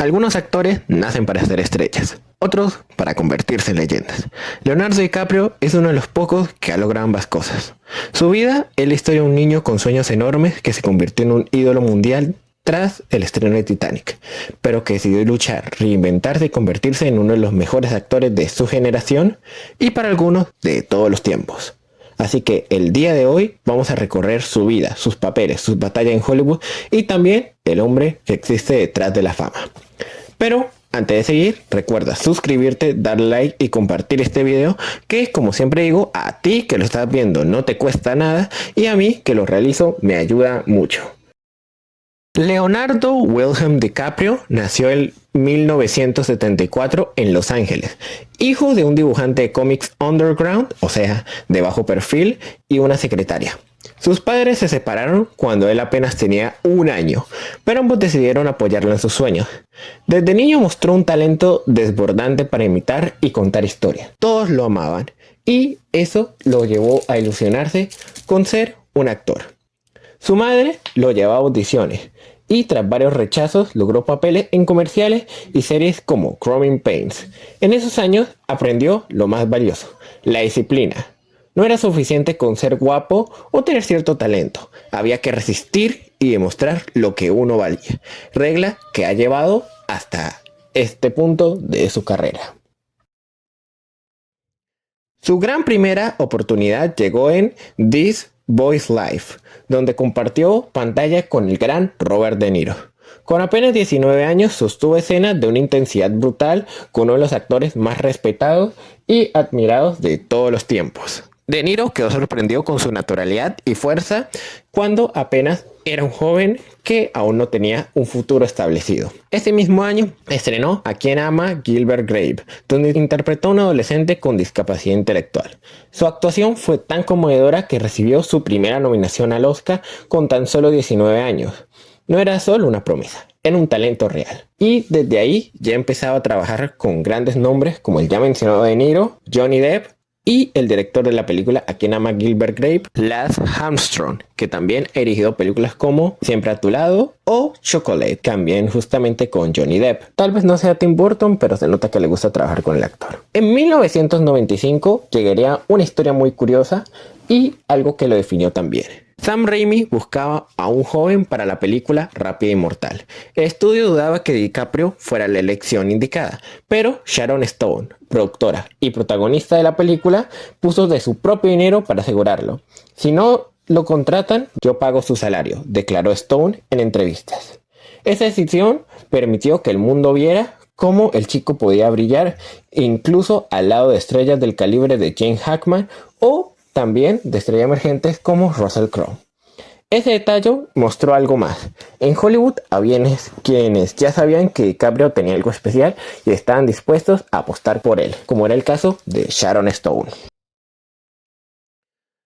Algunos actores nacen para ser estrellas, otros para convertirse en leyendas. Leonardo DiCaprio es uno de los pocos que ha logrado ambas cosas. Su vida es la historia de un niño con sueños enormes que se convirtió en un ídolo mundial tras el estreno de Titanic, pero que decidió luchar, reinventarse y convertirse en uno de los mejores actores de su generación y para algunos de todos los tiempos. Así que el día de hoy vamos a recorrer su vida, sus papeles, sus batallas en Hollywood y también el hombre que existe detrás de la fama. Pero antes de seguir, recuerda suscribirte, darle like y compartir este video, que como siempre digo, a ti que lo estás viendo no te cuesta nada y a mí que lo realizo me ayuda mucho. Leonardo Wilhelm DiCaprio nació en 1974 en Los Ángeles, hijo de un dibujante de cómics underground, o sea, de bajo perfil, y una secretaria. Sus padres se separaron cuando él apenas tenía 1 año, pero ambos decidieron apoyarlo en sus sueños. Desde niño mostró un talento desbordante para imitar y contar historias. Todos lo amaban, y eso lo llevó a ilusionarse con ser un actor. Su madre lo llevaba a audiciones y tras varios rechazos logró papeles en comerciales y series como Growing Pains. En esos años aprendió lo más valioso, la disciplina. No era suficiente con ser guapo o tener cierto talento, había que resistir y demostrar lo que uno valía, regla que ha llevado hasta este punto de su carrera. Su gran primera oportunidad llegó en This Boy's Life, donde compartió pantalla con el gran Robert De Niro. Con apenas 19 años sostuvo escenas de una intensidad brutal con uno de los actores más respetados y admirados de todos los tiempos. De Niro quedó sorprendido con su naturalidad y fuerza cuando apenas era un joven que aún no tenía un futuro establecido. Ese mismo año estrenó A Quien Ama Gilbert Grape, donde interpretó a un adolescente con discapacidad intelectual. Su actuación fue tan conmovedora que recibió su primera nominación al Oscar con tan solo 19 años. No era solo una promesa, era un talento real. Y desde ahí ya empezaba a trabajar con grandes nombres como el ya mencionado De Niro, Johnny Depp, y el director de la película A Quien Ama Gilbert Grape, Lance Armstrong, que también ha dirigido películas como Siempre a tu lado o Chocolate, también justamente con Johnny Depp. Tal vez no sea Tim Burton, pero se nota que le gusta trabajar con el actor. En 1995 llegaría una historia muy curiosa y algo que lo definió también. Sam Raimi buscaba a un joven para la película Rápida y Mortal. El estudio dudaba que DiCaprio fuera la elección indicada, pero Sharon Stone, productora y protagonista de la película, puso de su propio dinero para asegurarlo. Si no lo contratan, yo pago su salario, declaró Stone en entrevistas. Esa decisión permitió que el mundo viera cómo el chico podía brillar, incluso al lado de estrellas del calibre de Gene Hackman o también de estrellas emergentes como Russell Crowe. Ese detalle mostró algo más. En Hollywood había quienes ya sabían que DiCaprio tenía algo especial y estaban dispuestos a apostar por él, como era el caso de Sharon Stone.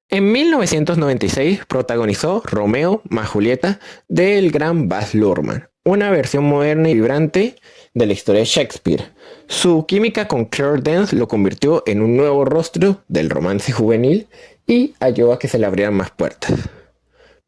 En 1996 protagonizó Romeo más Julieta del gran Baz Luhrmann, una versión moderna y vibrante de la historia de Shakespeare. Su química con Claire Danes lo convirtió en un nuevo rostro del romance juvenil y ayudó a que se le abrieran más puertas.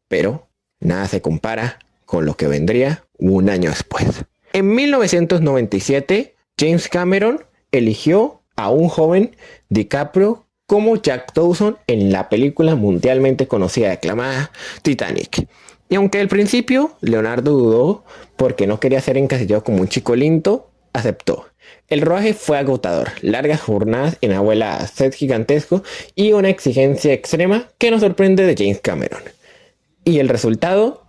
Pero nada se compara con lo que vendría 1 año después. En 1997, James Cameron eligió a un joven DiCaprio como Jack Dawson en la película mundialmente conocida y aclamada Titanic. Y aunque al principio Leonardo dudó porque no quería ser encasillado como un chico lindo, aceptó. El rodaje fue agotador, largas jornadas en agua helada, set gigantesco y una exigencia extrema que nos sorprende de James Cameron. Y el resultado,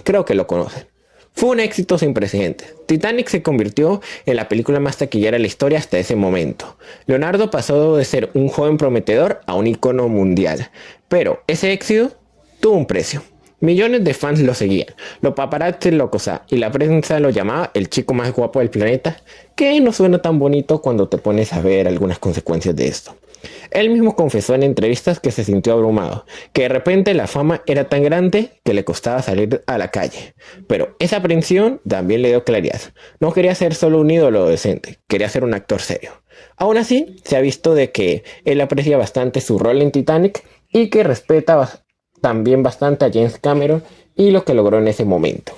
creo que lo conocen. Fue un éxito sin precedentes. Titanic se convirtió en la película más taquillera de la historia hasta ese momento. Leonardo pasó de ser un joven prometedor a un icono mundial. Pero ese éxito tuvo un precio. Millones de fans lo seguían, los paparazzi lo acosaban y la prensa lo llamaba el chico más guapo del planeta, que no suena tan bonito cuando te pones a ver algunas consecuencias de esto. Él mismo confesó en entrevistas que se sintió abrumado, que de repente la fama era tan grande que le costaba salir a la calle. Pero esa aprensión también le dio claridad. No quería ser solo un ídolo decente, quería ser un actor serio. Aún así, se ha visto de que él aprecia bastante su rol en Titanic y que respeta también bastante a James Cameron y lo que logró en ese momento.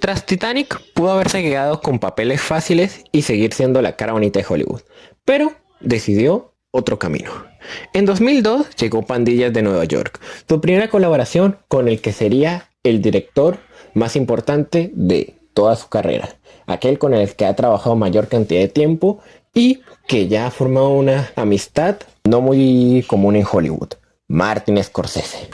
Tras Titanic, pudo haberse quedado con papeles fáciles y seguir siendo la cara bonita de Hollywood, pero decidió otro camino. En 2002 llegó Pandillas de Nueva York, su primera colaboración con el que sería el director más importante de toda su carrera, aquel con el que ha trabajado mayor cantidad de tiempo y que ya ha formado una amistad no muy común en Hollywood, Martin Scorsese.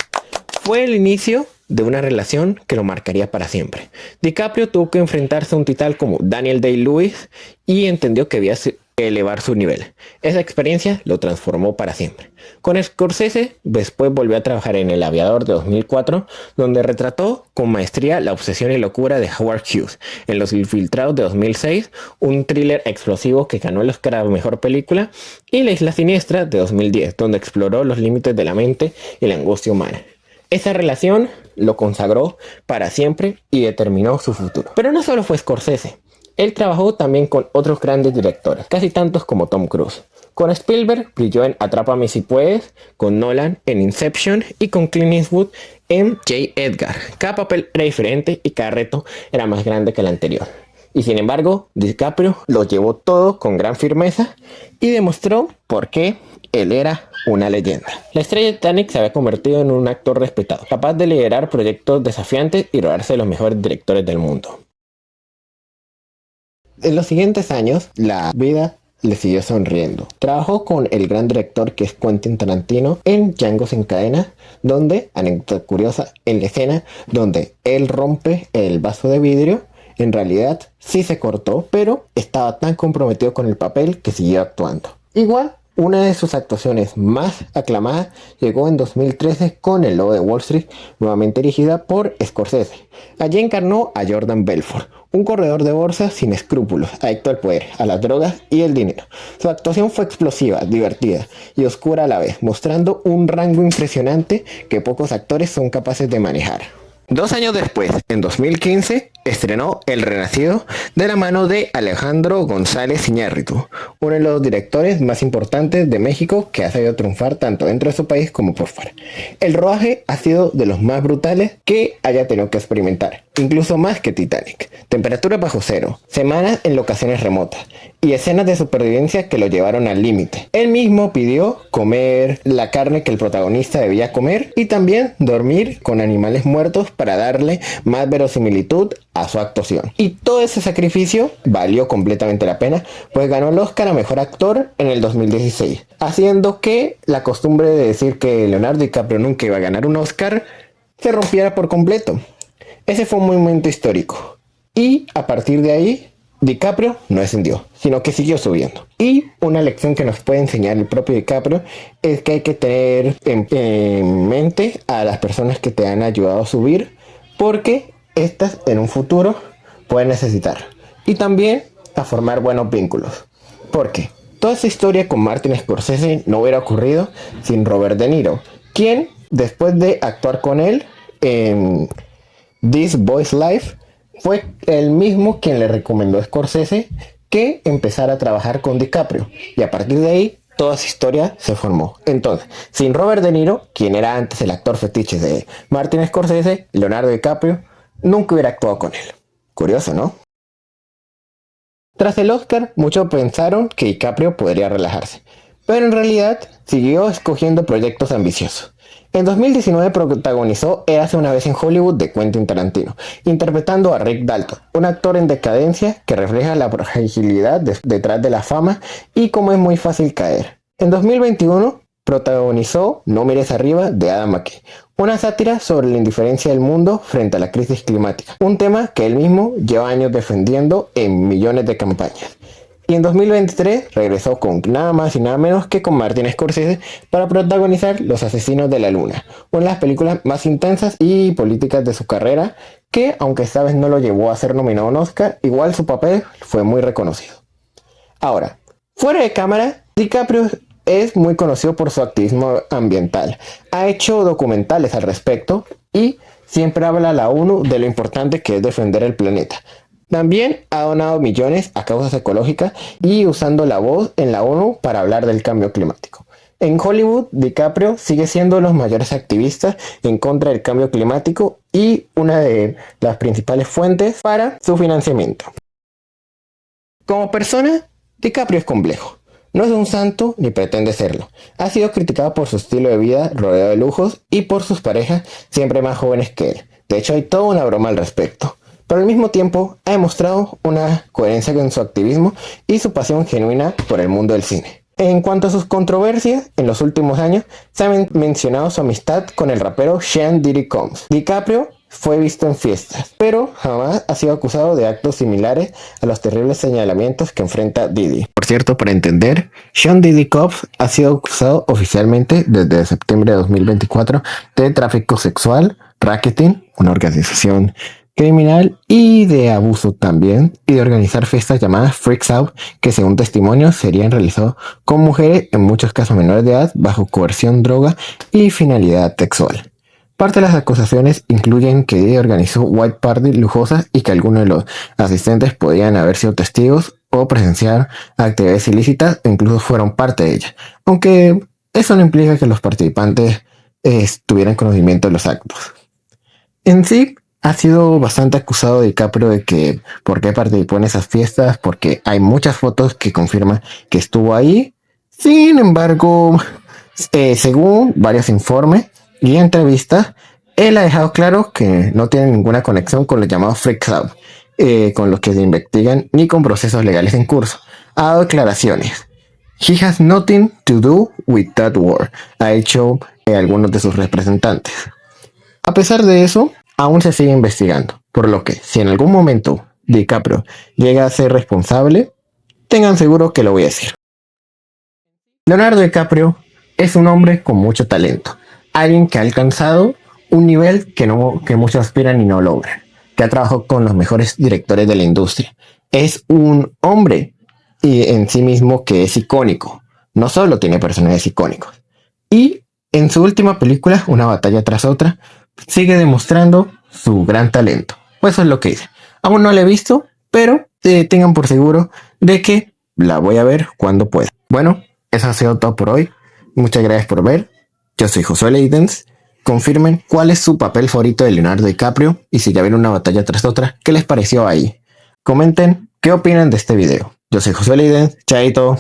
Fue el inicio de una relación que lo marcaría para siempre. DiCaprio tuvo que enfrentarse a un titán como Daniel Day-Lewis y entendió que debía elevar su nivel. Esa experiencia lo transformó para siempre. Con Scorsese, después volvió a trabajar en El Aviador de 2004, donde retrató con maestría la obsesión y locura de Howard Hughes. En Los Infiltrados de 2006, un thriller explosivo que ganó el Oscar a Mejor Película, y La Isla Siniestra de 2010, donde exploró los límites de la mente y la angustia humana. Esa relación lo consagró para siempre y determinó su futuro. Pero no solo fue Scorsese. Él trabajó también con otros grandes directores, casi tantos como Tom Cruise. Con Spielberg brilló en Atrápame si puedes, con Nolan en Inception y con Clint Eastwood en J. Edgar. Cada papel era diferente y cada reto era más grande que el anterior. Y sin embargo, DiCaprio lo llevó todo con gran firmeza y demostró por qué él era una leyenda. La estrella de Titanic se había convertido en un actor respetado, capaz de liderar proyectos desafiantes y rodearse de los mejores directores del mundo. En los siguientes años, la vida le siguió sonriendo. Trabajó con el gran director que es Quentin Tarantino en Django sin cadena, donde, anécdota curiosa, en la escena donde él rompe el vaso de vidrio, en realidad sí se cortó, pero estaba tan comprometido con el papel que siguió actuando. Igual, una de sus actuaciones más aclamadas llegó en 2013 con El Lobo de Wall Street, nuevamente dirigida por Scorsese. Allí encarnó a Jordan Belfort, un corredor de bolsa sin escrúpulos, adicto al poder, a las drogas y el dinero. Su actuación fue explosiva, divertida y oscura a la vez, mostrando un rango impresionante que pocos actores son capaces de manejar. 2 años después, en 2015, estrenó El Renacido de la mano de Alejandro González Iñárritu, uno de los directores más importantes de México que ha sabido triunfar tanto dentro de su país como por fuera. El rodaje ha sido de los más brutales que haya tenido que experimentar, incluso más que Titanic. Temperaturas bajo cero, semanas en locaciones remotas y escenas de supervivencia que lo llevaron al límite. Él mismo pidió comer la carne que el protagonista debía comer y también dormir con animales muertos para darle más verosimilitud a su actuación. Y todo ese sacrificio valió completamente la pena, pues ganó el Oscar a Mejor Actor en el 2016, haciendo que la costumbre de decir que Leonardo DiCaprio nunca iba a ganar un Oscar se rompiera por completo. Ese fue un momento histórico. Y a partir de ahí, DiCaprio no descendió, sino que siguió subiendo. Y una lección que nos puede enseñar el propio DiCaprio es que hay que tener en mente a las personas que te han ayudado a subir, porque estas en un futuro pueden necesitar. Y también a formar buenos vínculos. Porque toda esa historia con Martin Scorsese no hubiera ocurrido sin Robert De Niro, quien después de actuar con él en This Boy's Life, fue el mismo quien le recomendó a Scorsese que empezara a trabajar con DiCaprio. Y a partir de ahí, toda esa historia se formó. Entonces, sin Robert De Niro, quien era antes el actor fetiche de Martin Scorsese, Leonardo DiCaprio nunca hubiera actuado con él. Curioso, ¿no? Tras el Oscar, muchos pensaron que DiCaprio podría relajarse, pero en realidad siguió escogiendo proyectos ambiciosos. En 2019 protagonizó Érase una vez en Hollywood de Quentin Tarantino, interpretando a Rick Dalton, un actor en decadencia que refleja la fragilidad detrás de la fama y cómo es muy fácil caer. En 2021 protagonizó No mires arriba de Adam McKay, una sátira sobre la indiferencia del mundo frente a la crisis climática, un tema que él mismo lleva años defendiendo en millones de campañas. Y en 2023 regresó con nada más y nada menos que con Martin Scorsese para protagonizar Los Asesinos de la Luna, una de las películas más intensas y políticas de su carrera, que aunque esta vez no lo llevó a ser nominado a un Oscar, igual su papel fue muy reconocido. Ahora, fuera de cámara, DiCaprio es muy conocido por su activismo ambiental. Ha hecho documentales al respecto y siempre habla a la ONU de lo importante que es defender el planeta. También ha donado millones a causas ecológicas y usando la voz en la ONU para hablar del cambio climático. En Hollywood, DiCaprio sigue siendo los mayores activistas en contra del cambio climático y una de las principales fuentes para su financiamiento. Como persona, DiCaprio es complejo. No es un santo ni pretende serlo. Ha sido criticado por su estilo de vida rodeado de lujos y por sus parejas siempre más jóvenes que él. De hecho, hay toda una broma al respecto. Pero al mismo tiempo ha demostrado una coherencia con su activismo y su pasión genuina por el mundo del cine. En cuanto a sus controversias, en los últimos años se ha mencionado su amistad con el rapero Sean Diddy Combs. DiCaprio fue visto en fiestas, pero jamás ha sido acusado de actos similares a los terribles señalamientos que enfrenta Diddy. Por cierto, para entender, Sean Diddy Combs ha sido acusado oficialmente desde septiembre de 2024 de tráfico sexual, racketing, una organización criminal, y de abuso también, y de organizar fiestas llamadas Freaks Out, que según testimonios serían realizados con mujeres, en muchos casos menores de edad, bajo coerción, droga y finalidad sexual. Parte de las acusaciones incluyen que Diddy organizó white party lujosas y que algunos de los asistentes podían haber sido testigos o presenciar actividades ilícitas o incluso fueron parte de ellas, aunque eso no implica que los participantes tuvieran conocimiento de los actos. En sí, ha sido bastante acusado DiCaprio de que por qué participó en esas fiestas, porque hay muchas fotos que confirman que estuvo ahí. Sin embargo, según varios informes y entrevistas, él ha dejado claro que no tiene ninguna conexión con los llamados Freaks Out, con los que se investigan, ni con procesos legales en curso. Ha dado declaraciones. He has nothing to do with that war, ha hecho algunos de sus representantes. A pesar de eso, aún se sigue investigando, por lo que si en algún momento DiCaprio llega a ser responsable, tengan seguro que lo voy a decir. Leonardo DiCaprio es un hombre con mucho talento, alguien que ha alcanzado un nivel que muchos aspiran y no logran, que ha trabajado con los mejores directores de la industria. Es un hombre y en sí mismo que es icónico, no solo tiene personajes icónicos. Y en su última película, Una batalla tras otra, sigue demostrando su gran talento. Pues eso es lo que dice. Aún no la he visto, pero tengan por seguro de que la voy a ver cuando pueda. Bueno, eso ha sido todo por hoy. Muchas gracias por ver. Yo soy Josué Leidens. Confirmen cuál es su papel favorito de Leonardo DiCaprio y si ya vieron Una batalla tras otra, ¿qué les pareció ahí? Comenten qué opinan de este video. Yo soy Josué Leidens. Chaito.